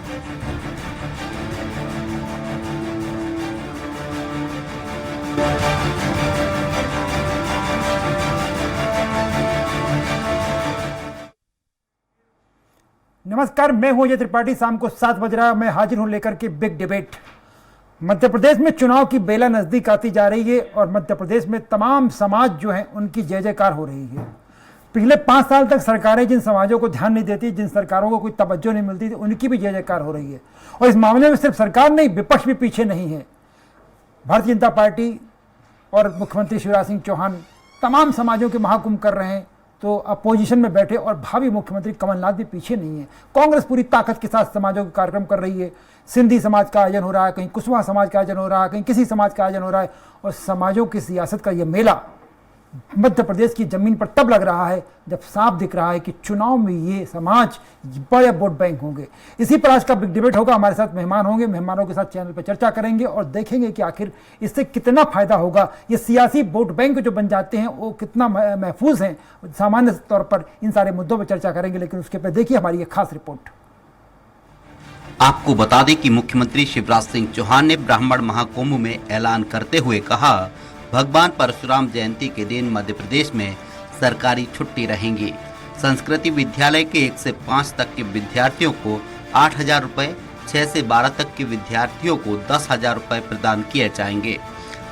नमस्कार, मैं हूं अजय त्रिपाठी। शाम को 7 बज रहा है, मैं हाजिर हूं लेकर के बिग डिबेट। मध्य प्रदेश में चुनाव की बेला नजदीक आती जा रही है और मध्य प्रदेश में तमाम समाज जो हैं उनकी जय जयकार हो रही है। पिछले 5 साल तक सरकारें जिन समाजों को ध्यान नहीं देती, जिन सरकारों को कोई तवज्जो नहीं मिलती थी, उनकी भी जय जयकार हो रही है। और इस मामले में सिर्फ सरकार नहीं, विपक्ष भी पीछे नहीं है। भारतीय जनता पार्टी और मुख्यमंत्री शिवराज सिंह चौहान तमाम समाजों के महाकुंभ कर रहे हैं, तो अपोजिशन में बैठे और भावी मुख्यमंत्री कमलनाथ भी पीछे नहीं है। कांग्रेस पूरी ताकत के साथ समाजों के कार्यक्रम कर रही है। सिंधी समाज का आयोजन हो रहा है, कहीं कुशवाहा समाज का आयोजन हो रहा है, कहीं किसी समाज का आयोजन हो रहा है। और समाजों की सियासत का यह मेला मध्य प्रदेश की जमीन पर तब लग रहा है जब साफ दिख रहा है कि चुनाव में ये समाज बड़े वोट बैंक होंगे। इसी पर आज का बिग डिबेट होगा। हमारे साथ मेहमान होंगे, मेहमानों के साथ चैनल पर चर्चा करेंगे और देखेंगे कि आखिर इससे कितना फायदा होगा। ये सियासी वोट बैंक जो बन जाते हैं वो कितना महफूज हैं। सामान्य तौर पर इन सारे मुद्दों पर चर्चा करेंगे, लेकिन उसके पहले देखिए हमारी एक खास रिपोर्ट। आपको बता दें कि मुख्यमंत्री शिवराज सिंह चौहान ने ब्राह्मण महाकुंभ में ऐलान करते हुए कहा, भगवान परशुराम जयंती के दिन मध्य प्रदेश में सरकारी छुट्टी रहेंगी। संस्कृति विद्यालय के 1 से 5 तक के विद्यार्थियों को 8,000 रुपए, 6 से 12 तक के विद्यार्थियों को 10,000 रुपए प्रदान किए जाएंगे।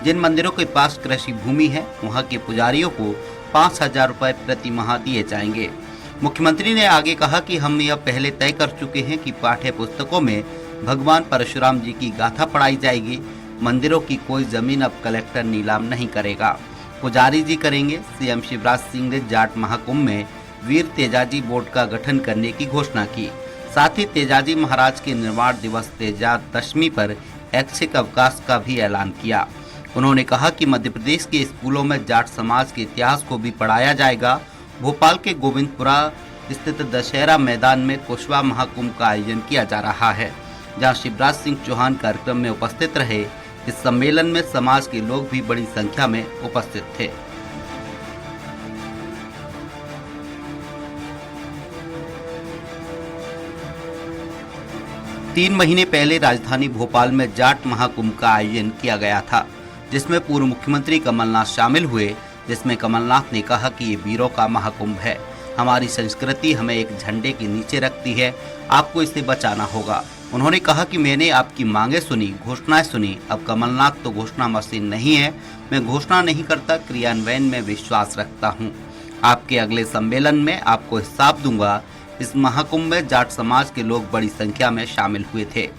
जिन मंदिरों के पास कृषि भूमि है वहां के पुजारियों को 5,000 रुपए प्रति माह दिए जाएंगे। मुख्यमंत्री ने आगे कहा कि हम यह पहले तय कर चुके हैं कि पाठ्य पुस्तकों में भगवान परशुराम जी की गाथा पढ़ाई जाएगी। मंदिरों की कोई जमीन अब कलेक्टर नीलाम नहीं करेगा, पुजारी जी करेंगे। सीएम शिवराज सिंह ने जाट महाकुंभ में वीर तेजाजी बोर्ड का गठन करने की घोषणा की। साथ ही तेजाजी महाराज के निर्वाण दिवस तेजा दशमी पर ऐच्छिक अवकाश का भी ऐलान किया। उन्होंने कहा कि मध्य प्रदेश के स्कूलों में जाट समाज के इतिहास को भी पढ़ाया जाएगा। भोपाल के गोविंदपुरा स्थित दशहरा मैदान में कुशवाहा महाकुंभ का आयोजन किया जा रहा है, जहां शिवराज सिंह चौहान कार्यक्रम में उपस्थित रहे। इस सम्मेलन में समाज के लोग भी बड़ी संख्या में उपस्थित थे। तीन महीने पहले राजधानी भोपाल में जाट महाकुंभ का आयोजन किया गया था, जिसमें पूर्व मुख्यमंत्री कमलनाथ शामिल हुए। जिसमें कमलनाथ ने कहा कि ये वीरों का महाकुंभ है, हमारी संस्कृति हमें एक झंडे के नीचे रखती है, आपको इसे बचाना होगा। उन्होंने कहा कि मैंने आपकी मांगे सुनी, घोषणाएं सुनी। अब कमलनाथ तो घोषणा मशीन नहीं है, मैं घोषणा नहीं करता, क्रियान्वयन में विश्वास रखता हूं। आपके अगले सम्मेलन में आपको हिसाब दूंगा। इस महाकुंभ में जाट समाज के लोग बड़ी संख्या में शामिल हुए थे।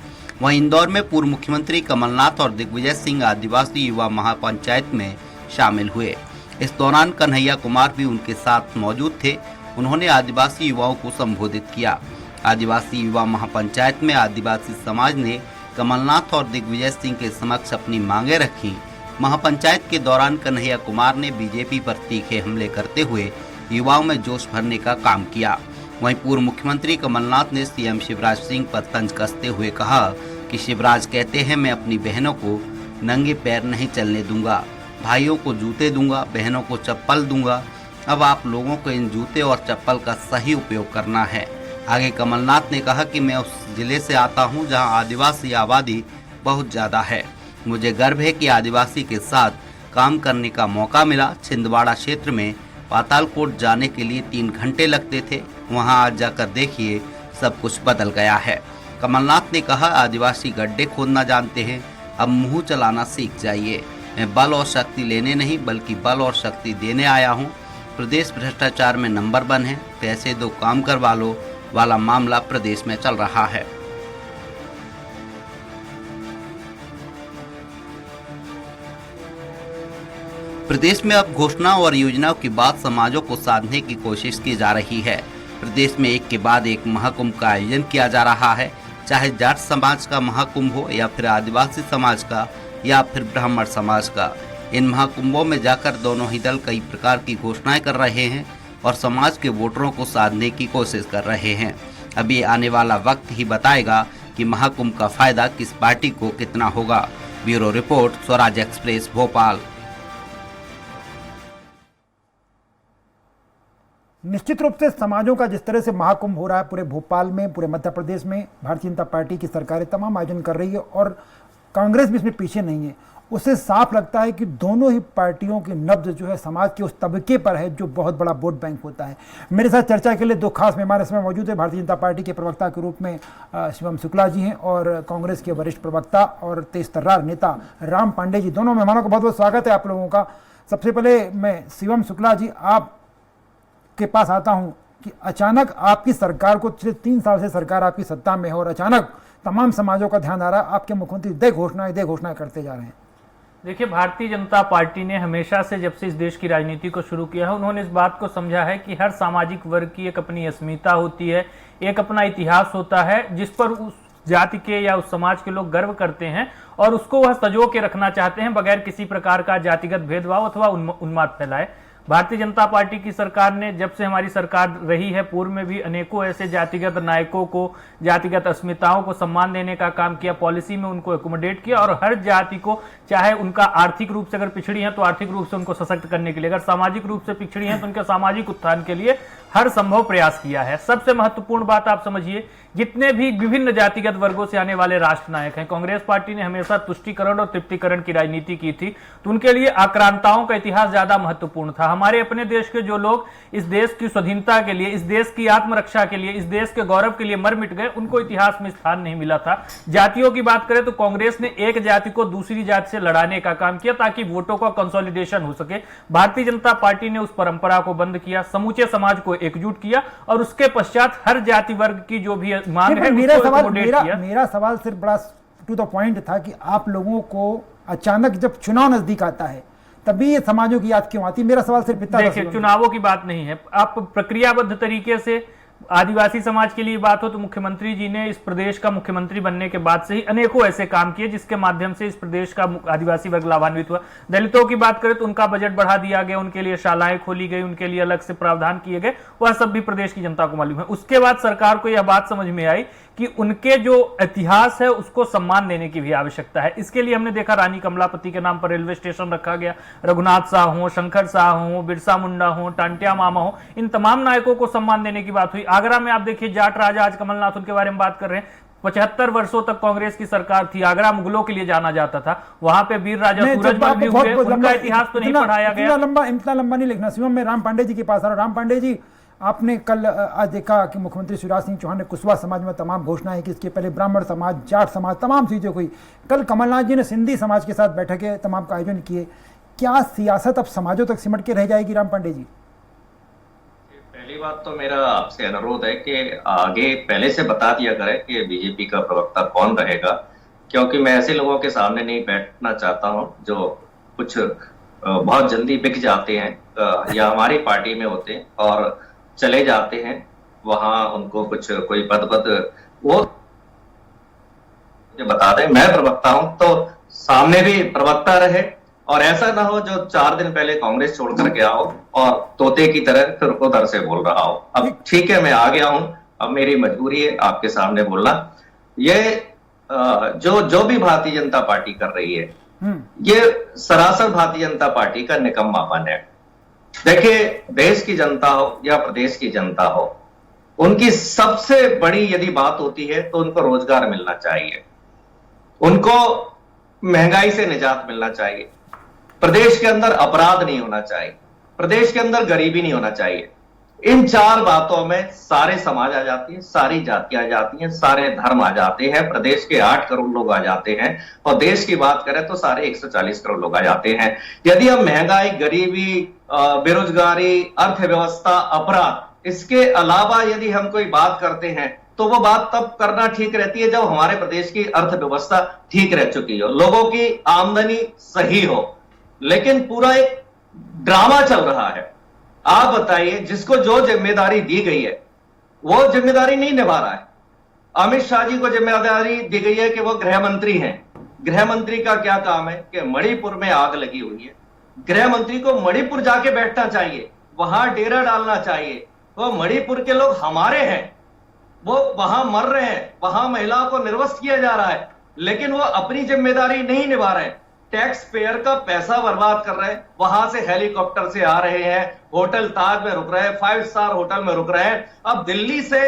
वहीं इंदौर में पूर्व मुख्यमंत्री कमलनाथ और दिग्विजय सिंह आदिवासी युवा महापंचायत में शामिल हुए। इस दौरान कन्हैया कुमार भी उनके साथ मौजूद थे। उन्होंने आदिवासी युवाओं को संबोधित किया। आदिवासी युवा महापंचायत में आदिवासी समाज ने कमलनाथ और दिग्विजय सिंह के समक्ष अपनी मांगे रखी। महापंचायत के दौरान कन्हैया कुमार ने बीजेपी पर तीखे हमले करते हुए युवाओं में जोश भरने का काम किया। वहीं पूर्व मुख्यमंत्री कमलनाथ ने सीएम शिवराज सिंह पर तंज कसते हुए कहा कि शिवराज कहते हैं मैं अपनी बहनों को नंगे पैर नहीं चलने दूंगा, भाइयों को जूते दूंगा, बहनों को चप्पल दूंगा। अब आप लोगों को इन जूते और चप्पल का सही उपयोग करना है। आगे कमलनाथ ने कहा कि मैं उस जिले से आता हूं जहां आदिवासी आबादी बहुत ज़्यादा है। मुझे गर्व है कि आदिवासी के साथ काम करने का मौका मिला। छिंदवाड़ा क्षेत्र में पातालकोट जाने के लिए 3 घंटे लगते थे, वहां आज जाकर देखिए सब कुछ बदल गया है। कमलनाथ ने कहा आदिवासी गड्ढे खोदना जानते हैं, अब मुँह चलाना सीख जाइए। मैं बल और शक्ति लेने नहीं बल्कि बल और शक्ति देने आया हूँ। प्रदेश भ्रष्टाचार में नंबर 1 है, पैसे दो काम करवा लो वाला मामला प्रदेश में चल रहा है। प्रदेश में अब घोषणा और योजनाओं की बात समाजों को साधने की कोशिश की जा रही है। प्रदेश में एक के बाद एक महाकुंभ का आयोजन किया जा रहा है, चाहे जाट समाज का महाकुंभ हो या फिर आदिवासी समाज का या फिर ब्राह्मण समाज का। इन महाकुंभों में जाकर दोनों ही दल कई प्रकार की घोषणाएं कर रहे हैं और समाज के वोटरों को साधने की कोशिश कर रहे हैं। अभी आने वाला वक्त ही बताएगा कि महाकुंभ का फायदा किस पार्टी को कितना होगा। Bureau report, Swaraj express, Bhopal. निश्चित रूप से समाजों का जिस तरह से महाकुंभ हो रहा है पूरे भोपाल में, पूरे मध्य प्रदेश में, भारतीय जनता पार्टी की सरकारें तमाम आयोजन कर रही है और कांग्रेस भी इसमें पीछे नहीं है, उससे साफ लगता है कि दोनों ही पार्टियों की नब्ज जो है समाज के उस तबके पर है जो बहुत बड़ा वोट बैंक होता है। मेरे साथ चर्चा के लिए दो खास मेहमान इसमें मौजूद है। भारतीय जनता पार्टी के प्रवक्ता के रूप में शिवम शुक्ला जी हैं और कांग्रेस के वरिष्ठ प्रवक्ता और तेज तर्रार नेता राम पांडे जी। दोनों मेहमानों का बहुत बहुत स्वागत है आप लोगों का। सबसे पहले मैं शिवम शुक्ला जी आप के पास आता हूं कि अचानक आपकी सरकार को 3 साल से सरकार आपकी सत्ता में है और अचानक तमाम समाजों का ध्यान आ रहा है, आपके मुख्यमंत्री दे घोषणाएं करते जा रहे हैं। देखिए, भारतीय जनता पार्टी ने हमेशा से जब से इस देश की राजनीति को शुरू किया है, उन्होंने इस बात को समझा है कि हर सामाजिक वर्ग की एक अपनी अस्मिता होती है, एक अपना इतिहास होता है जिस पर उस जाति के या उस समाज के लोग गर्व करते हैं और उसको वह संजो के रखना चाहते हैं बगैर किसी प्रकार का जातिगत भेदभाव अथवा उन्माद फैलाए। भारतीय जनता पार्टी की सरकार ने जब से हमारी सरकार रही है, पूर्व में भी अनेकों ऐसे जातिगत नायकों को, जातिगत अस्मिताओं को सम्मान देने का काम किया, पॉलिसी में उनको एकोमोडेट किया और हर जाति को, चाहे उनका आर्थिक रूप से अगर पिछड़ी है तो आर्थिक रूप से उनको सशक्त करने के लिए, अगर सामाजिक रूप से पिछड़ी है तो उनके सामाजिक उत्थान के लिए हर संभव प्रयास किया है। सबसे महत्वपूर्ण बात आप समझिए, जितने भी विभिन्न जातिगत वर्गों से आने वाले राष्ट्र नायक हैं, कांग्रेस पार्टी ने हमेशा तुष्टीकरण और तृप्तिकरण की राजनीति की थी, तो उनके लिए आक्रांताओं का इतिहास ज्यादा महत्वपूर्ण था। हमारे अपने देश के जो लोग इस देश की स्वाधीनता के लिए, इस देश की आत्मरक्षा के लिए, इस देश के गौरव के लिए मर मिट गए, उनको इतिहास में स्थान नहीं मिला था। जातियों की बात करें तो कांग्रेस ने एक जाति को दूसरी जाति से लड़ाने का काम किया ताकि वोटों का कंसोलिडेशन हो सके। भारतीय जनता पार्टी ने उस परंपरा को बंद किया, समूचे समाज को एकजुट किया और उसके पश्चात हर जाति वर्ग की जो भी मांग है मेरा सवाल सिर्फ बड़ा टू द पॉइंट था कि आप लोगों को अचानक जब चुनाव नजदीक आता है तभी ये समाजों की याद क्यों आती? मेरा सवाल सिर्फ इतना। देखिए, चुनावों की बात नहीं है, आप प्रक्रियाबद्ध तरीके से आदिवासी समाज के लिए बात हो तो मुख्यमंत्री जी ने इस प्रदेश का मुख्यमंत्री बनने के बाद से ही अनेकों ऐसे काम किए जिसके माध्यम से इस प्रदेश का आदिवासी वर्ग लाभान्वित हुआ। दलितों की बात करें तो उनका बजट बढ़ा दिया गया, उनके लिए शालाएं खोली गई, उनके लिए अलग से प्रावधान किए गए, वह सब भी प्रदेश की जनता को मालूम है। उसके बाद सरकार को यह बात समझ में आई कि उनके जो इतिहास है उसको सम्मान देने की भी आवश्यकता है। इसके लिए हमने देखा रानी कमलापति के नाम पर रेलवे स्टेशन रखा गया, रघुनाथ साह हो, शंकर साह हो, बिरसा मुंडा हो, टांटिया मामा हो, इन तमाम नायकों को सम्मान देने की बात हुई। आगरा में आप देखिए जाट राजा, आज कमलनाथ उनके बारे में बात कर रहे हैं, 75 वर्षों तक कांग्रेस की सरकार थी, आगरा मुगलों के लिए जाना जाता था, वहां पे वीर राजा सूरजमल भी हुए, उनका इतिहास तो नहीं पढ़ाया गया। इतना लंबा नहीं लिखना। शिवम, मैं राम पांडे जी के पास आ रहा हूं। राम पांडे जी, आपने कल आज देखा कि मुख्यमंत्री शिवराज सिंह चौहान ने कुशवाहा समाज में तमाम घोषणाएं की, इसके पहले ब्राह्मण समाज, जाट समाज, तमाम चीजें हुई। कल कमलनाथ जी ने सिंधी समाज के साथ बैठकें तमाम का आयोजन किए। क्या सियासत अब समाजों तक सिमट के रह जाएगी राम पांडे जी? पहली बात तो मेरा आपसे अनुरोध है कि आगे पहले से बता दिया करें कि बीजेपी का प्रवक्ता कौन रहेगा, क्योंकि मैं ऐसे लोगों के सामने नहीं बैठना चाहता हूं जो कुछ बहुत जल्दी बिक जाते हैं या हमारी पार्टी में होते हैं और चले जाते हैं, वहां उनको कुछ कोई पद वो मुझे बता दें। मैं प्रवक्ता हूं तो सामने भी प्रवक्ता रहे और ऐसा ना हो जो 4 दिन पहले कांग्रेस छोड़कर गया हो और तोते की तरह फिर उधर से बोल रहा हो। अब ठीक है, मैं आ गया हूं, अब मेरी मजबूरी है आपके सामने बोलना। ये जो भी भारतीय जनता पार्टी कर रही है, ये सरासर भारतीय जनता पार्टी का निकम्मापन है। देखिए, देश की जनता हो या प्रदेश की जनता हो, उनकी सबसे बड़ी यदि बात होती है तो उनको रोजगार मिलना चाहिए, उनको महंगाई से निजात मिलना चाहिए, प्रदेश के अंदर अपराध नहीं होना चाहिए, प्रदेश के अंदर गरीबी नहीं होना चाहिए। इन 4 बातों में सारे समाज आ जाती है, सारी जातियां आ जाती हैं, सारे धर्म आ जाते हैं, प्रदेश के 8 करोड़ लोग आ जाते हैं और देश की बात करें तो सारे 140 करोड़ लोग आ जाते हैं। यदि हम महंगाई, गरीबी, बेरोजगारी, अर्थव्यवस्था, अपराध, इसके अलावा यदि हम कोई बात करते हैं तो वो बात तब करना ठीक रहती है जब हमारे प्रदेश की अर्थव्यवस्था ठीक रह चुकी हो, लोगों की आमदनी सही हो। लेकिन पूरा एक ड्रामा चल रहा है। आप बताइए, जिसको जो जिम्मेदारी दी गई है वो जिम्मेदारी नहीं निभा रहा है। अमित शाह जी को जिम्मेदारी दी गई है कि वो गृह मंत्री हैं। गृह मंत्री का क्या काम है कि मणिपुर में आग लगी हुई है, गृह मंत्री को मणिपुर जाके बैठना चाहिए, वहां डेरा डालना चाहिए। वो मणिपुर के लोग हमारे हैं, वो वहां मर रहे हैं, वहां महिलाओं को निर्वस्त्र किया जा रहा है, लेकिन वो अपनी जिम्मेदारी नहीं निभा रहे हैं। टैक्स पेयर का पैसा बर्बाद कर रहे हैं। वहां से हेलीकॉप्टर से आ रहे हैं, होटल ताज में रुक रहे हैं, 5 स्टार होटल में रुक रहे हैं। अब दिल्ली से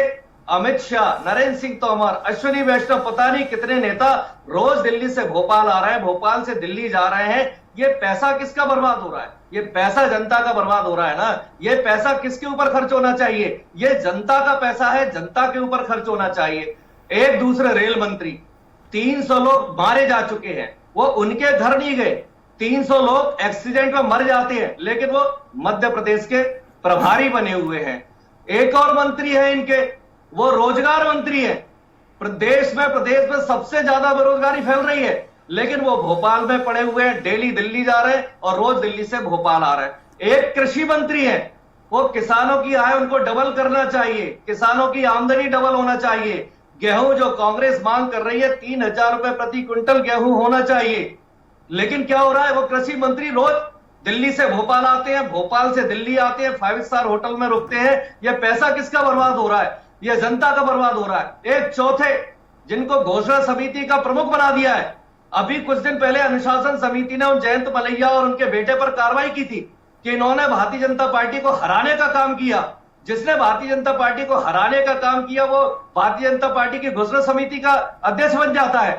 अमित शाह, नरेंद्र सिंह तोमर, अश्विनी वैष्णव, पता नहीं कितने नेता रोज दिल्ली से भोपाल आ रहे हैं, भोपाल से दिल्ली जा रहे हैं। ये पैसा किसका बर्बाद हो रहा है? ये पैसा जनता का बर्बाद हो रहा है ना। ये पैसा किसके ऊपर खर्च होना चाहिए? ये जनता का पैसा है, जनता के ऊपर खर्च होना चाहिए। एक दूसरे रेल मंत्री, 300 लोग मारे जा चुके हैं, वो उनके घर नहीं गए। 300 लोग एक्सीडेंट में मर जाते हैं, लेकिन वो मध्य प्रदेश के प्रभारी बने हुए हैं। एक और मंत्री है इनके, वो रोजगार मंत्री है। प्रदेश में सबसे ज्यादा बेरोजगारी फैल रही है, लेकिन वो भोपाल में पड़े हुए हैं, डेली दिल्ली जा रहे हैं और रोज दिल्ली से भोपाल आ रहे हैं। एक कृषि मंत्री है, वो किसानों की आय उनको डबल करना चाहिए, किसानों की आमदनी डबल होना चाहिए। गेहूं जो कांग्रेस मांग कर रही है 3,000 रुपए प्रति क्विंटल गेहूं होना चाहिए, लेकिन क्या हो रहा है? वो कृषि मंत्री रोज दिल्ली से भोपाल आते हैं, भोपाल से दिल्ली आते हैं, 5 स्टार होटल में रुकते हैं। यह पैसा किसका बर्बाद हो रहा है? यह जनता का बर्बाद हो रहा है। एक चौथे जिनको घोषणा समिति का प्रमुख बना दिया है, अभी कुछ दिन पहले अनुशासन समिति ने उन जयंत मलैया और उनके बेटे पर कार्रवाई की थी कि इन्होंने भारतीय जनता पार्टी को हराने का काम किया। जिसने भारतीय जनता पार्टी को हराने का काम किया वो भारतीय जनता पार्टी की घोषणा समिति का अध्यक्ष बन जाता है।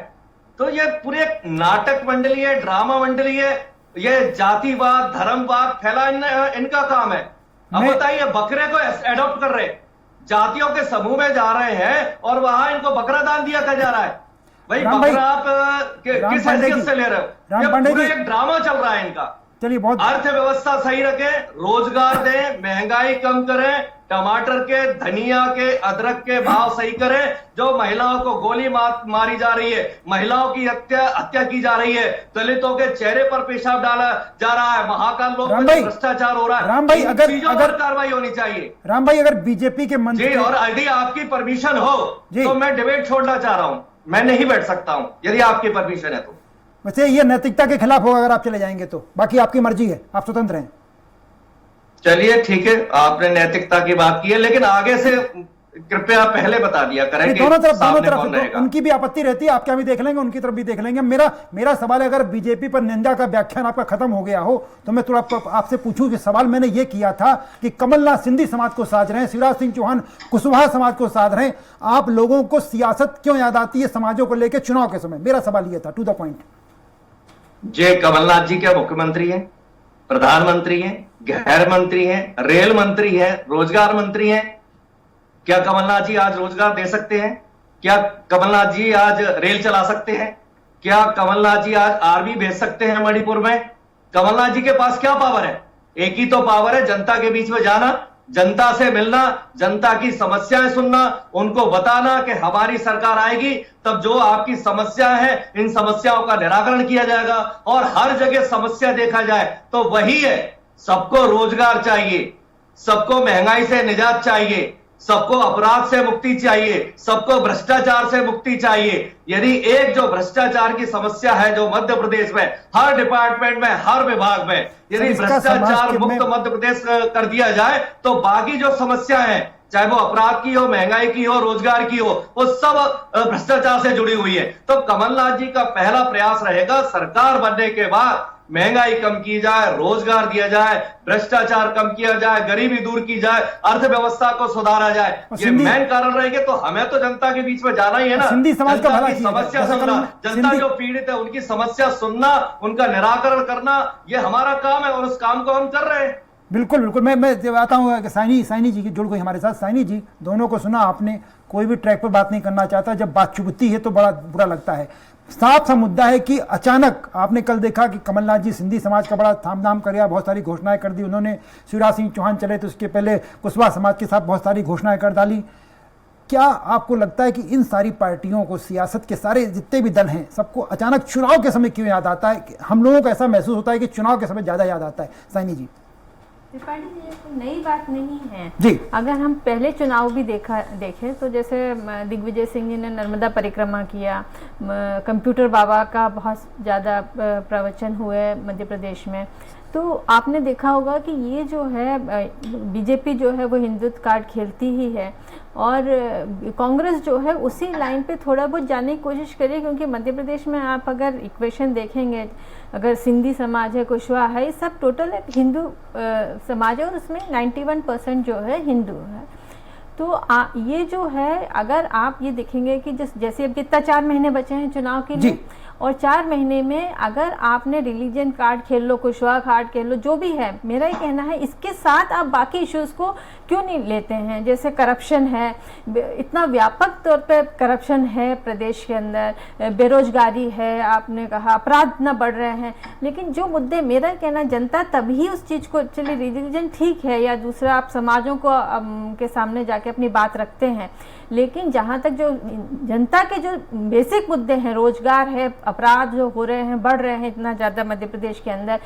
तो ये पूरे नाटक मंडली है, ड्रामा मंडली है, ये जातिवाद, धर्मवाद फैला इनका काम है। अब बताइए, बकरे को एडॉप्ट कर रहे, जातियों के समूह में जा रहे हैं और वहां इनको बकरा दान दिया जा रहा है। भाई बकरा आप किस हैसियत से ले रहे हो? ये पूरा एक ड्रामा चल रहा है इनका। चलिए, बहुत अर्थव्यवस्था सही रखें, रोजगार दें, महंगाई कम करें, टमाटर के, धनिया के, अदरक के भाव सही करें। जो महिलाओं को गोली मारी जा रही है, महिलाओं की हत्या की जा रही है, दलितों के चेहरे पर पेशाब डाला जा रहा है, महाकाल लोग भ्रष्टाचार हो रहा है। राम भाई, अगर कार्रवाई होनी चाहिए। राम भाई, अगर बीजेपी के मंत्री, और यदि आपकी परमिशन हो तो मैं डिबेट छोड़ना चाह रहा हूं, मैं नहीं बैठ सकता हूं यदि आपकी परमिशन है तो। वैसे ये नैतिकता के खिलाफ होगा अगर आप चले जाएंगे तो, बाकी आपकी मर्जी है, आप स्वतंत्र हैं। चलिए ठीक है, आपने नैतिकता की बात की है, लेकिन आगे से कृपया पहले बता दिया करें कि दोनों तरफ उनकी भी आपत्ति रहती है, आपका भी देख लेंगे, उनकी तरफ भी देख लेंगे। मेरा सवाल है, अगर बीजेपी पर निंदा का व्याख्यान आपका खत्म हो गया हो तो मैं थोड़ा आपसे पूछूं कि सवाल मैंने ये किया था कि कमलनाथ सिंधी समाज को साध रहे हैं, शिवराज सिंह चौहान कुशवाहा समाज को साध रहे हैं, आप लोगों को सियासत क्यों याद आती है समाजों को लेकर चुनाव के समय? मेरा सवाल यह था, टू द पॉइंट। जे कमलनाथ जी क्या मुख्यमंत्री हैं, प्रधानमंत्री हैं, गृह मंत्री हैं, रेल मंत्री हैं, रोजगार मंत्री हैं? क्या कमलनाथ जी आज रोजगार दे सकते हैं? क्या कमलनाथ जी आज रेल चला सकते हैं? क्या कमलनाथ जी आज आर्मी भेज सकते हैं मणिपुर में? कमलनाथ जी के पास क्या पावर है? एक ही तो पावर है, जनता के बीच में जाना, जनता से मिलना, जनता की समस्याएं सुनना, उनको बताना कि हमारी सरकार आएगी तब जो आपकी समस्या है इन समस्याओं का निराकरण किया जाएगा। और हर जगह समस्या देखा जाए तो वही है, सबको रोजगार चाहिए, सबको महंगाई से निजात चाहिए, सबको अपराध से मुक्ति चाहिए, सबको भ्रष्टाचार से मुक्ति चाहिए। यदि एक जो भ्रष्टाचार की समस्या है जो मध्य प्रदेश में हर डिपार्टमेंट में, हर विभाग में यदि भ्रष्टाचार मुक्त मध्य प्रदेश कर दिया जाए तो बाकी जो समस्या है, चाहे वो अपराध की हो, महंगाई की हो, रोजगार की हो, वो सब भ्रष्टाचार से जुड़ी हुई है। तो कमलनाथ जी का पहला प्रयास रहेगा सरकार बनने के बाद महंगाई कम की जाए, रोजगार दिया जाए, भ्रष्टाचार कम किया जाए, गरीबी दूर की जाए, अर्थव्यवस्था को सुधारा जाए। ये मेन कारण रहेंगे। तो हमें तो जनता के बीच में जाना ही है ना, सिंधी समाज का भला समस्या सुनना, जनता जो पीड़ित है उनकी समस्या सुनना, उनका निराकरण करना, ये हमारा काम है और उस काम को हम कर रहे हैं। बिल्कुल बिल्कुल। मैं आता हूँ साइनी जी की जुड़ गई हमारे साथ। साइनी जी, दोनों को सुना आपने, कोई भी ट्रैक पर बात नहीं करना चाहता, जब बात चुभती है तो बड़ा बुरा लगता है। साफ सा मुद्दा है कि अचानक आपने कल देखा कि कमलनाथ जी सिंधी समाज का बड़ा थामधाम कर, बहुत सारी घोषणाएं कर दी उन्होंने। शिवराज सिंह चौहान चले तो उसके पहले कुशवाहा समाज के साथ बहुत सारी घोषणाएं कर डाली। क्या आपको लगता है कि इन सारी पार्टियों को, सियासत के सारे जितने भी दल हैं, सबको अचानक चुनाव के समय क्यों याद आता है? हम लोगों को ऐसा महसूस होता है कि चुनाव के समय ज़्यादा याद आता है। साइनी जी। त्रिपाठी जी, ये कोई नई बात नहीं है जी। अगर हम पहले चुनाव भी देखें तो जैसे दिग्विजय सिंह जी ने नर्मदा परिक्रमा किया, कंप्यूटर बाबा का बहुत ज़्यादा प्रवचन हुए मध्य प्रदेश में, तो आपने देखा होगा कि ये जो है बीजेपी जो है वो हिंदुत्व कार्ड खेलती ही है। और कांग्रेस जो है उसी लाइन पे थोड़ा बहुत जाने की कोशिश करिए, क्योंकि मध्य प्रदेश में आप अगर इक्वेशन देखेंगे, अगर सिंधी समाज है, कुशवाहा है, ये सब टोटल एक हिंदू समाज है और उसमें 91% जो है हिंदू है। तो ये जो है, अगर आप ये देखेंगे कि जैसे अब कितना 4 महीने बचे हैं चुनाव के लिए, और 4 महीने में अगर आपने रिलीजन कार्ड खेल लो, कुशवाहा कार्ड खेल लो, जो भी है, मेरा ये कहना है इसके साथ आप बाकी इश्यूज को क्यों नहीं लेते हैं। जैसे करप्शन है, इतना व्यापक तौर पे करप्शन है प्रदेश के अंदर, बेरोजगारी है, आपने कहा अपराध इतना बढ़ रहे हैं, लेकिन जो मुद्दे, मेरा कहना, जनता तभी उस चीज़ को, चलिए रिलीजन ठीक है या दूसरा आप समाजों को के सामने जाके अपनी बात रखते हैं, लेकिन जहाँ तक जो जनता के जो बेसिक मुद्दे हैं, रोजगार है, अपराध जो हो रहे हैं, बढ़ रहे हैं इतना ज़्यादा मध्य प्रदेश के अंदर,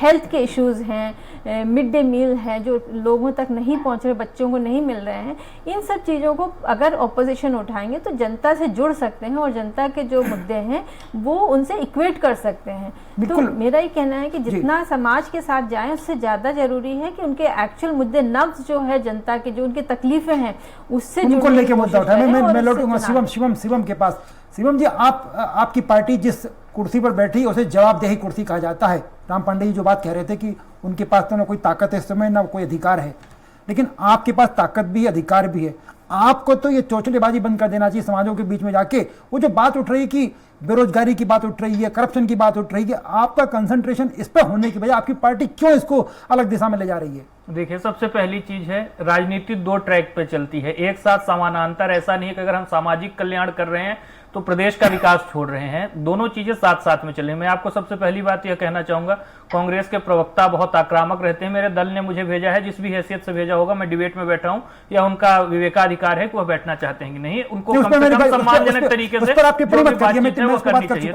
हेल्थ के इश्यूज़ हैं, मिड डे मील है जो लोगों तक नहीं पहुँच रहे, बच्चों को नहीं मिल रहे हैं, इन सब चीज़ों को अगर ऑपोजिशन उठाएंगे तो जनता से जुड़ सकते हैं और जनता के जो मुद्दे हैं वो उनसे इक्वेट कर सकते हैं। तो मेरा ये कहना है कि जितना समाज के साथ जाएं उससे ज़्यादा जरूरी है कि उनके एक्चुअल मुद्दे, नब्ज जो है जनता के, जो उनकी तकलीफें हैं, उससे उनको लेके मुद्दा उठाए। मैं लौटूंगा शिवम के पास। शिवम जी, आपकी पार्टी जिस कुर्सी पर बैठी उसे जवाबदेही कुर्सी कहा जाता है। राम पांडे जी जो बात कह रहे थे कि उनके पास तो ना कोई ताकत है इस समय, ना कोई अधिकार है, लेकिन आपके पास ताकत भी है, अधिकार भी है। आपको तो ये चौचलेबाजी बंद कर देना चाहिए समाजों के बीच में जाके। वो जो बात उठ रही है कि बेरोजगारी की बात उठ रही है, करप्शन की बात उठ रही है, आपका कंसंट्रेशन इस पर होने की बजाय आपकी पार्टी क्यों इसको अलग दिशा में ले जा रही है? देखिए, सबसे पहली चीज है, राजनीति 2 ट्रैक पे चलती है, एक साथ समानांतर। ऐसा नहीं है कि अगर हम सामाजिक कल्याण कर रहे हैं तो प्रदेश का विकास छोड़ रहे हैं, दोनों चीजें साथ साथ में चल रही हैं। मैं आपको सबसे पहली बात यह कहना चाहूंगा, कांग्रेस के प्रवक्ता बहुत आक्रामक रहते हैं। मेरे दल ने मुझे भेजा है, जिस भी हैसियत से भेजा होगा, मैं डिबेट में बैठा हूं, या उनका विवेकाधिकार है कि वह बैठना चाहते हैं कि नहीं, उनको कम से कम सम्मानजनक तरीके से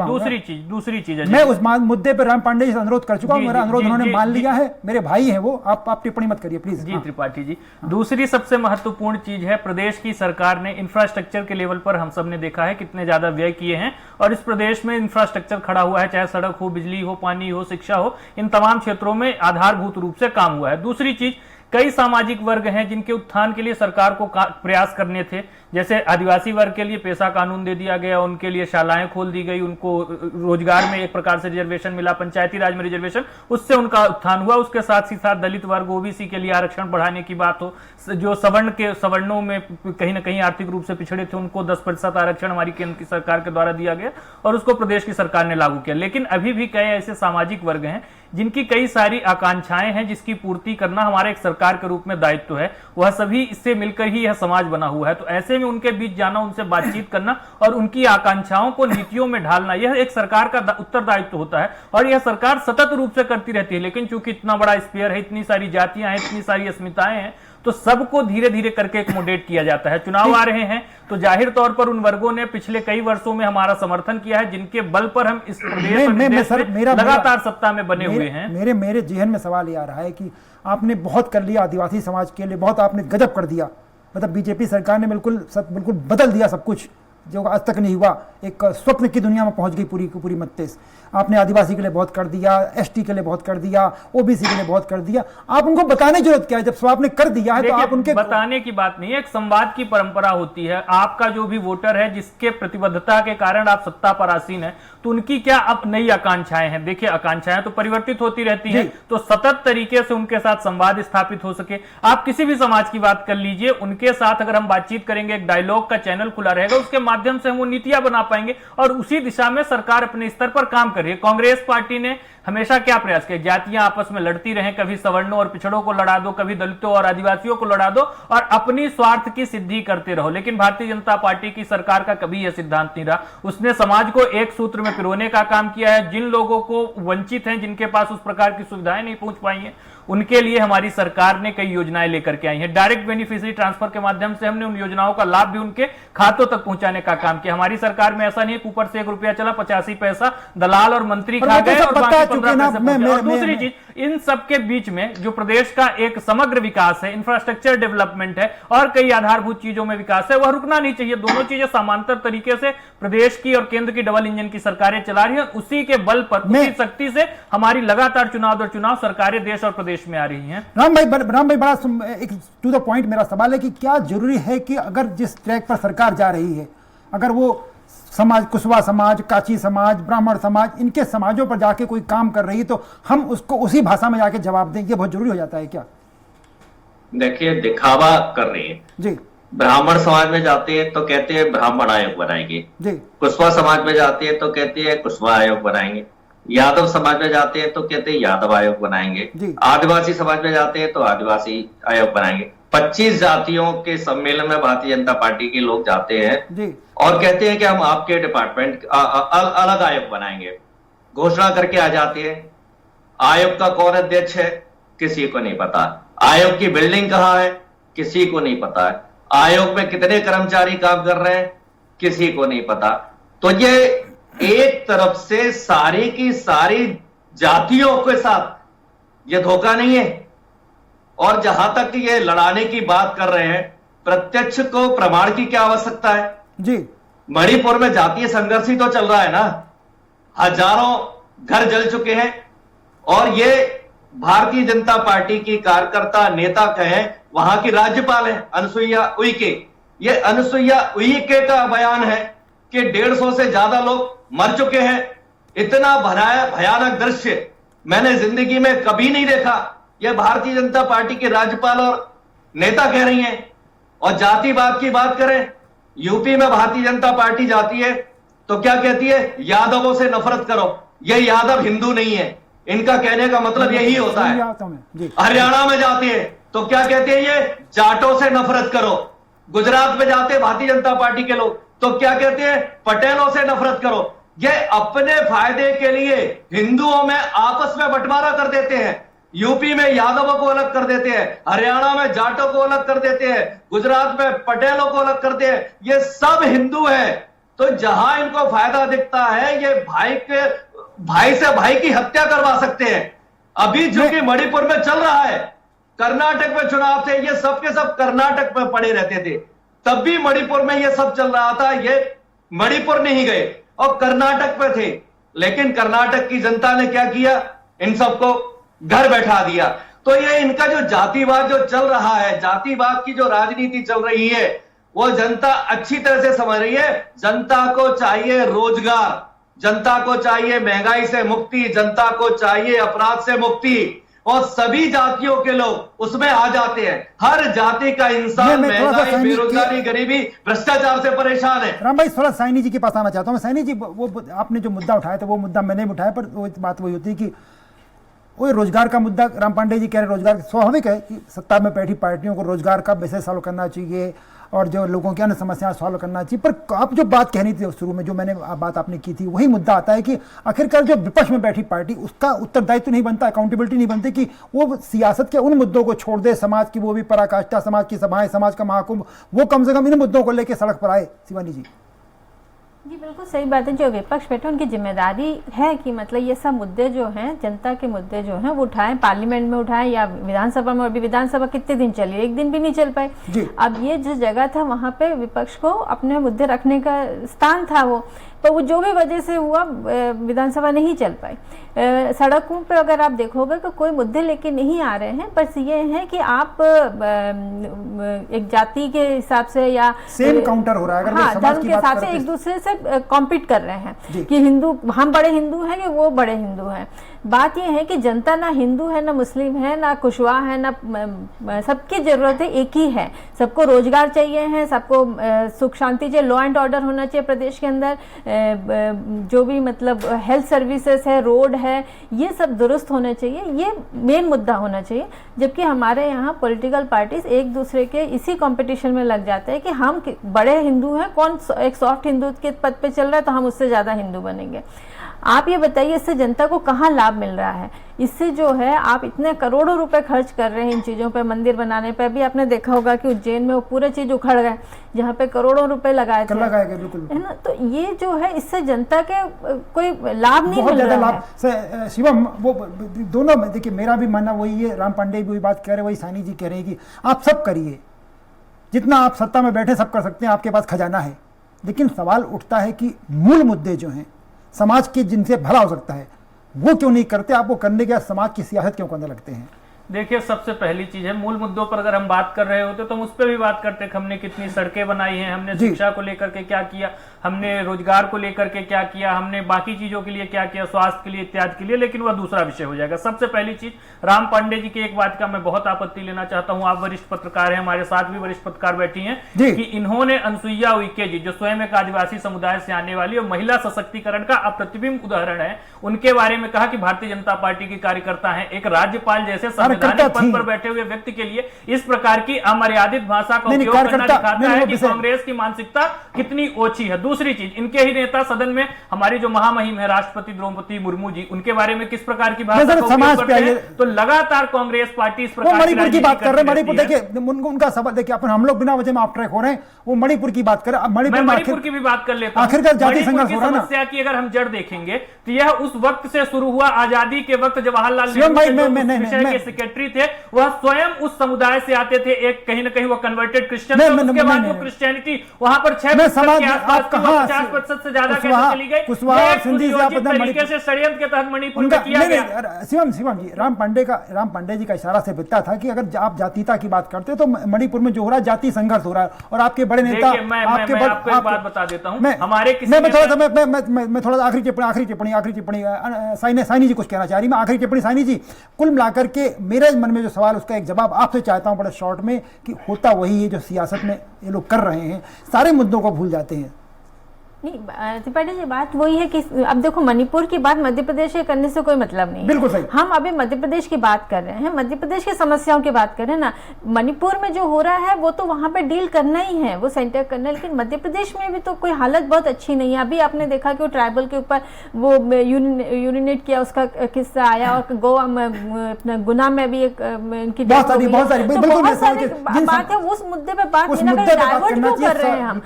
दूसरी चीज मैं उस मुद्दे पर राम पांडे जी से अनुरोध कर चुका हूं, मेरा अनुरोध उन्होंने मान लिया है, मेरे भाई हैं वो। आप टिप्पणी मत करिए प्लीज। जी त्रिपाठी जी, दूसरी सबसे महत्वपूर्ण चीज है, प्रदेश की सरकार ने इंफ्रास्ट्रक्चर के लेवल पर हम सब ने देखा है कितने ज्यादा व्यय किए हैं, और इस प्रदेश में इंफ्रास्ट्रक्चर खड़ा हुआ है, चाहे सड़क हो, बिजली हो, पानी हो, शिक्षा हो, इन तमाम क्षेत्रों में आधारभूत रूप से काम हुआ है। दूसरी चीज, कई सामाजिक वर्ग हैं जिनके उत्थान के लिए सरकार को प्रयास करने थे, जैसे आदिवासी वर्ग के लिए पैसा कानून दे दिया गया, उनके लिए शालाएं खोल दी गई, उनको रोजगार में एक प्रकार से रिजर्वेशन मिला, पंचायती राज में रिजर्वेशन, उससे उनका उत्थान हुआ। उसके साथ ही साथ दलित वर्ग, ओबीसी के लिए आरक्षण बढ़ाने की बात हो, जो सवर्णों में कहीं ना कहीं आर्थिक रूप से पिछड़े थे, उनको 10% आरक्षण हमारी केंद्र की सरकार के द्वारा दिया गया और उसको प्रदेश की सरकार ने लागू किया। लेकिन अभी भी कई ऐसे सामाजिक वर्ग हैं जिनकी कई सारी आकांक्षाएं हैं, जिसकी पूर्ति करना हमारे एक सरकार के रूप में दायित्व है। वह सभी इससे मिलकर ही यह समाज बना हुआ है। तो ऐसे में उनके बीच जाना, उनसे बातचीत करना और उनकी आकांक्षाओं को नीतियों में ढालना, यह एक सरकार का उत्तरदायित्व होता है और यह सरकार सतत रूप से करती रहती है। लेकिन चूंकि इतना बड़ा स्पेयर है, इतनी सारी जातियां हैं, इतनी सारी अस्मिताएं हैं, तो सबको धीरे धीरे करके एकमोडेट किया जाता है। चुनाव आ रहे हैं तो जाहिर तौर पर उन वर्गों ने पिछले कई वर्षों में हमारा समर्थन किया है, जिनके बल पर हम इस प्रदेश में लगातार सत्ता में बने हुए हैं। मेरे जेहन में सवाल ये आ रहा है कि आपने बहुत कर लिया आदिवासी समाज के लिए, बहुत आपने गजब कर दिया, मतलब बीजेपी सरकार ने बिल्कुल बदल दिया सब कुछ जो आज तक नहीं हुआ, एक स्वप्न की दुनिया में पहुंच गई पूरी मत्तेस। आपने आदिवासी के लिए बहुत कर दिया, एसटी के लिए बहुत कर दिया, ओबीसी के लिए बहुत कर दिया। आप उनको बताने की जरूरत क्या है? जब सब आपने कर दिया है तो आप उनके बताने की बात नहीं है, एक संवाद की परंपरा होती है। आपका जो भी वोटर है, जिसके प्रतिबद्धता के कारण आप सत्ता पर आसीन है, तो उनकी क्या अब नई आकांक्षाएं हैं? देखिए, आकांक्षाएं तो परिवर्तित होती रहती हैं, तो सतत तरीके से उनके साथ संवाद स्थापित हो सके। आप किसी भी समाज की बात कर लीजिए, उनके साथ अगर हम बातचीत करेंगे, एक डायलॉग का चैनल खुला रहेगा, उसके माध्यम से हम वो नीतियां बना पाएंगे और उसी दिशा में सरकार अपने स्तर पर काम कर रही है। कांग्रेस पार्टी ने हमेशा क्या प्रयास किया? जातियां आपस में लड़ती रहें, कभी सवर्णों और पिछड़ों को लड़ा दो, कभी दलितों और आदिवासियों को लड़ा दो और अपनी स्वार्थ की सिद्धि करते रहो। लेकिन भारतीय जनता पार्टी की सरकार का कभी यह सिद्धांत नहीं रहा। उसने समाज को एक सूत्र में पिरोने का काम किया है। जिन लोगों को वंचित हैं, जिनके पास उस प्रकार की सुविधाएं नहीं पहुंच पाई हैं, उनके लिए हमारी सरकार ने कई योजनाएं लेकर के आई हैं। डायरेक्ट बेनिफिशियरी ट्रांसफर के माध्यम से हमने उन योजनाओं का लाभ भी उनके खातों तक पहुंचाने का काम किया। हमारी सरकार में ऐसा नहीं है ऊपर से 1 रुपया चला 85 पैसा दलाल और मंत्री खा गए और बाकी 15 पैसे। और दूसरी चीज, इन सब के बीच में जो प्रदेश का एक समग्र विकास है, इंफ्रास्ट्रक्चर डेवलपमेंट है और कई आधारभूत चीजों में विकास है, वह रुकना नहीं चाहिए। दोनों चीजें समांतर तरीके से प्रदेश की और केंद्र की डबल इंजन की सरकारें चला रही है। उसी के बल पर, उसी शक्ति से हमारी लगातार चुनाव दर चुनाव सरकारें देश और प्रदेश देश में आ रही हैं। राम भाई बड़ा एक टू द पॉइंट मेरा सवाल है कि क्या जरूरी है कि अगर जिस ट्रैक पर सरकार जा रही है, अगर वो समाज, कुशवा समाज, काची समाज, ब्राह्मण समाज, इनके समाजों पर जाके कोई काम कर रही है तो हम उसको उसी भाषा में जाके जवाब दें, ये बहुत जरूरी हो जाता है क्या? देखिए, दिखावा कर रही है जी। ब्राह्मण समाज में जाती है तो कहते हैं ब्राह्मण आयोग बनाएंगे जी। कुशवा समाज में जाती है तो कहती है कुशवा आयोग बनाएंगे, यादव समाज में जाते हैं तो कहते हैं यादव आयोग बनाएंगे, आदिवासी समाज में जाते हैं तो आदिवासी आयोग बनाएंगे। 25 जातियों के सम्मेलन में भारतीय जनता पार्टी के लोग जाते हैं जी। और कहते हैं कि हम आपके डिपार्टमेंट अलग आयोग बनाएंगे, घोषणा करके आ जाते हैं। आयोग का कौन अध्यक्ष है किसी को नहीं पता, आयोग की बिल्डिंग कहाँ है किसी को नहीं पता है, आयोग में कितने कर्मचारी काम कर रहे हैं किसी को नहीं पता। तो ये एक तरफ से सारी की सारी जातियों के साथ ये धोखा नहीं है। और जहां तक ये लड़ाने की बात कर रहे हैं, प्रत्यक्ष को प्रमाण की क्या आवश्यकता है जी। मणिपुर में जातीय संघर्ष ही तो चल रहा है ना, हजारों घर जल चुके हैं और ये भारतीय जनता पार्टी की कार्यकर्ता नेता कहें, वहां की राज्यपाल है अनुसुईया उइके। ये अनुसुईया उइके का बयान है कि 150 से ज्यादा लोग मर चुके हैं। इतना भयानक दृश्य मैंने जिंदगी में कभी नहीं देखा। यह भारतीय जनता पार्टी के राज्यपाल और नेता कह रही हैं। और जातिवाद की बात करें, यूपी में भारतीय जनता पार्टी जाती है तो क्या कहती है, यादवों से नफरत करो। ये यादव हिंदू नहीं है, इनका कहने का मतलब यही होता है। हरियाणा में जाती है तो क्या कहते हैं, ये जाटों से नफरत करो। गुजरात में जाते हैं भारतीय जनता पार्टी के लोग तो क्या कहते हैं, पटेलों से नफरत करो। ये अपने फायदे के लिए हिंदुओं में आपस में बंटवारा कर देते हैं। यूपी में यादवों को अलग कर देते हैं, हरियाणा में जाटों को अलग कर देते हैं, गुजरात में पटेलों को अलग करते हैं। ये सब हिंदू है। तो जहां इनको फायदा दिखता है, ये भाई से भाई की हत्या करवा सकते हैं। अभी जो कि मणिपुर में चल रहा है, कर्नाटक में चुनाव थे, ये सब के सब कर्नाटक में पड़े रहते थे, तब भी मणिपुर में ये सब चल रहा था। ये मणिपुर नहीं गए और कर्नाटक में थे, लेकिन कर्नाटक की जनता ने क्या किया, इन सबको घर बैठा दिया। तो ये इनका जो जातिवाद जो चल रहा है, जातिवाद की जो राजनीति चल रही है, वो जनता अच्छी तरह से समझ रही है। जनता को चाहिए रोजगार, जनता को चाहिए महंगाई से मुक्ति, जनता को चाहिए अपराध से मुक्ति, और सभी जातियों के लोग उसमें आ जाते हैं। हर जाति का इंसान महंगाई, बेरोजगारी, गरीबी, भ्रष्टाचार से परेशान है। राम भाई, थोड़ा साइनी जी के पास आना चाहता हूं। साइनी जी, वो आपने जो मुद्दा उठाया था वो मुद्दा मैंने भी उठाया, पर वो बात वही होती है कि वो रोजगार का मुद्दा, राम पांडे जी कह रहे रोजगार, स्वाभाविक है कि सत्ता में बैठी पार्टियों को रोजगार का विषय सॉल्व करना चाहिए और जो लोगों की अन्य समस्याएं सॉल्व करना चाहिए। पर आप जो बात कहनी थी शुरू में, जो मैंने बात आपने की थी, वही मुद्दा आता है कि आखिरकार जो विपक्ष में बैठी पार्टी, उसका उत्तरदायित्व नहीं बनता, अकाउंटेबिलिटी नहीं बनती कि वो सियासत के उन मुद्दों को छोड़ दे, समाज की वो भी पराकाष्ठा, समाज की सभाएं, समाज का महाकुंभ, वो कम से कम इन मुद्दों को लेकर सड़क पर आए। शिवानी जी। जी बिल्कुल सही बात है। जो विपक्ष बैठे उनकी जिम्मेदारी है कि मतलब ये सब मुद्दे जो हैं, जनता के मुद्दे जो हैं, वो उठाएं, पार्लियामेंट में उठाएं या विधानसभा में। अभी विधानसभा कितने दिन चली, एक दिन भी नहीं चल पाई। अब ये जो जगह था, वहाँ पे विपक्ष को अपने मुद्दे रखने का स्थान था वो, तो वो जो भी वजह से हुआ, विधानसभा नहीं चल पाई। सड़कों पर अगर आप देखोगे तो कोई मुद्दे लेके नहीं आ रहे हैं, बस ये है कि आप एक जाति के हिसाब से या सेम काउंटर हो रहा है, हाँ, धर्म के हिसाब से एक दूसरे से कॉम्पीट कर रहे हैं कि हिंदू, हम बड़े हिंदू हैं कि वो बड़े हिंदू हैं। बात यह है कि जनता ना हिंदू है, ना मुस्लिम है, ना कुशवाहा है, ना सबकी जरूरत है एक ही है। सबको रोजगार चाहिए है, सबको सुख शांति चाहिए, लॉ एंड ऑर्डर होना चाहिए प्रदेश के अंदर, जो भी मतलब हेल्थ सर्विसेज है, रोड है, ये सब दुरुस्त होने चाहिए। ये मेन मुद्दा होना चाहिए। जबकि हमारे यहाँ पॉलिटिकल पार्टीज एक दूसरे के इसी कंपटीशन में लग जाते हैं कि हम बड़े हिंदू हैं, कौन एक सॉफ्ट हिंदू के पद पे चल रहा है तो हम उससे ज्यादा हिंदू बनेंगे। आप ये बताइए, इससे जनता को कहाँ लाभ मिल रहा है? इससे जो है, आप इतने करोड़ों रुपए खर्च कर रहे हैं इन चीज़ों पे, मंदिर बनाने पे। अभी आपने देखा होगा कि उज्जैन में वो पूरे चीज़ उखड़ गए, जहाँ पे करोड़ों रुपए लगाए थे, है ना। तो ये जो है, इससे जनता के कोई लाभ नहीं मिल रहा है। शिवम, वो दोनों, देखिए मेरा भी मानना वही है, राम पांडे भी वही बात कह रहे हैं, वही सानी जी कह रहे हैं कि आप सब करिए, जितना आप सत्ता में बैठे सब कर सकते हैं, आपके पास खजाना है। लेकिन सवाल उठता है कि मूल मुद्दे जो हैं, समाज के जिनसे भला हो सकता है, वो क्यों नहीं करते? आप वो करने के बाद समाज की सियासत क्यों करने लगते हैं? देखिए, सबसे पहली चीज है, मूल मुद्दों पर अगर हम बात कर रहे होते तो हम उस पर भी बात करते कि हमने कितनी सड़कें बनाई हैं, हमने शिक्षा को लेकर के क्या किया, हमने रोजगार को लेकर के क्या किया, हमने बाकी चीजों के लिए क्या किया, स्वास्थ्य के लिए, इत्यादि के लिए, लेकिन वह दूसरा विषय हो जाएगा। सबसे पहली चीज, राम पांडे जी की एक बात का मैं बहुत आपत्ति लेना चाहता हूं। आप वरिष्ठ पत्रकार हैं, हमारे साथ भी वरिष्ठ पत्रकार बैठी हैं, कि इन्होंने अनसुईया उइके जी, जो स्वयं एक आदिवासी समुदाय से आने वाली और महिला सशक्तिकरण का अप्रतिबिंब उदाहरण है, उनके बारे में कहा कि भारतीय जनता पार्टी की कार्यकर्ता है। एक राज्यपाल जैसे संवैधानिक पद पर बैठे हुए व्यक्ति के लिए इस प्रकार की अमर्यादित भाषा का उपयोग करना दिखाता है कि कांग्रेस की मानसिकता कितनी ओछी है। दूसरी चीज, इनके ही नेता सदन में हमारी जो महामहिम है राष्ट्रपति द्रौपदी मुर्मू जी, उनके बारे में किस प्रकार की भाषा का उपयोग करते हैं। तो लगातार कांग्रेस पार्टी इस प्रकार मणिपुर की बात कर रहे हैं। मणिपुर देखिए, उनका सवाल देखिए, अपन हम लोग बिना वजह में ऑफ ट्रैक हो रहे हैं। वो मणिपुर की बात करें, मणिपुर की भी बात कर लेता हूं। आखिरकार जाति संघर्ष हो रहा है ना। समस्या की अगर हम जड़ देखेंगे तो यह उस वक्त से शुरू हुआ, आजादी के वक्त जवाहरलाल नेहरू के सेक्रेटरी थे, वह स्वयं उस समुदाय से आते थे। एक कहीं ना कहीं वो कन्वर्टेड क्रिश्चियन थे, उसके बाद वो क्रिश्चियनिटी वहां पर 6% के आसपास 50% से ज्यादा कैसे चली गई, तरीके से षड्यंत्र के तहत मणिपुर में किया गया। शिवम जी, राम पांडे जी का इशारा से बिकता था कि अगर आप जातीयता की बात करते तो मणिपुर में जो हो रहा है जाति संघर्ष हो रहा है। और आपके बड़े नेता, आपको एक बात बता देता हूं, हमारे मैं थोड़ा आखिरी टिप्पणी साइनी जी कुछ कहना चाह रही। मैं आखिरी टिप्पणी साइनी जी, कुल मिलाकर के मेरे मन में जो सवाल, उसका एक जवाब आपसे चाहता हूं बड़े शॉर्ट में, कि होता वही है जो सियासत में ये लोग कर रहे हैं, सारे मुद्दों को भूल जाते हैं। नहीं त्रिपाठी जी, बात वही है कि अब देखो, मणिपुर की बात मध्य प्रदेश से करने से कोई मतलब नहीं। बिल्कुल सही। हम अभी मध्य प्रदेश की बात कर रहे हैं, मध्य प्रदेश की समस्याओं की बात कर रहे हैं ना। मणिपुर में जो हो रहा है वो तो वहां पे डील करना ही है, वो सेंटर करना है, लेकिन मध्य प्रदेश में भी तो कोई हालत बहुत अच्छी नहीं है। अभी आपने देखा कि वो ट्राइबल के ऊपर वो यूनिनेट किया, उसका किस्सा आया, और गोवा में गुना में भी एक इनकी बहुत सारी बात है। उस मुद्दे पे बात डाइवर्ट क्यों कर रहे हैं हम?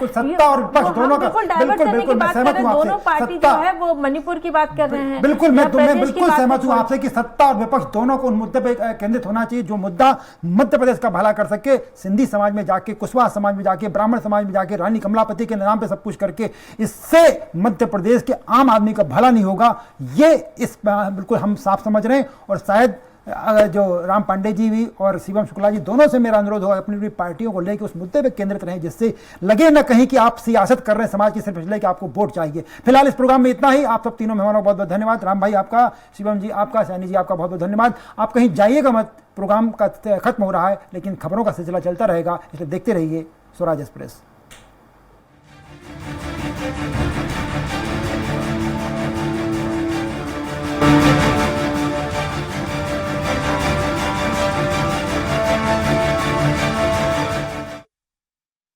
दोनों पार्टी जो है वो मणिपुर की बात कर रहे हैं। बिल्कुल, मैं बिल्कुल सहमत हूं आपसे कि सत्ता और विपक्ष दोनों को उन मुद्दे पे केंद्रित होना चाहिए जो मुद्दा मध्य प्रदेश का भला कर सके। सिंधी समाज में जाके, कुशवाहा समाज में जाके, ब्राह्मण समाज में जाके, रानी कमलापति के नाम पे सब कुछ करके, इससे मध्य प्रदेश के आम आदमी का भला नहीं होगा। ये इस बिल्कुल हम साफ समझ रहे हैं। और शायद जो राम पांडे जी भी और शिवम शुक्ला जी, दोनों से मेरा अनुरोध होगा अपनी अपनी पार्टियों को लेकर उस मुद्दे पे केंद्रित रहें, जिससे लगे न कहीं कि आप सियासत कर रहे हैं समाज की, सिर्फ इसलिए कि आपको वोट चाहिए। फिलहाल इस प्रोग्राम में इतना ही। आप सब तीनों मेहमानों को बहुत बहुत धन्यवाद। राम भाई आपका, शिवम जी आपका, सैनी जी आपका बहुत बहुत धन्यवाद। आप कहीं जाइएगा मत, प्रोग्राम का खत्म हो रहा है, लेकिन खबरों का सिलसिला चलता रहेगा, इसलिए देखते रहिए स्वराज एक्सप्रेस।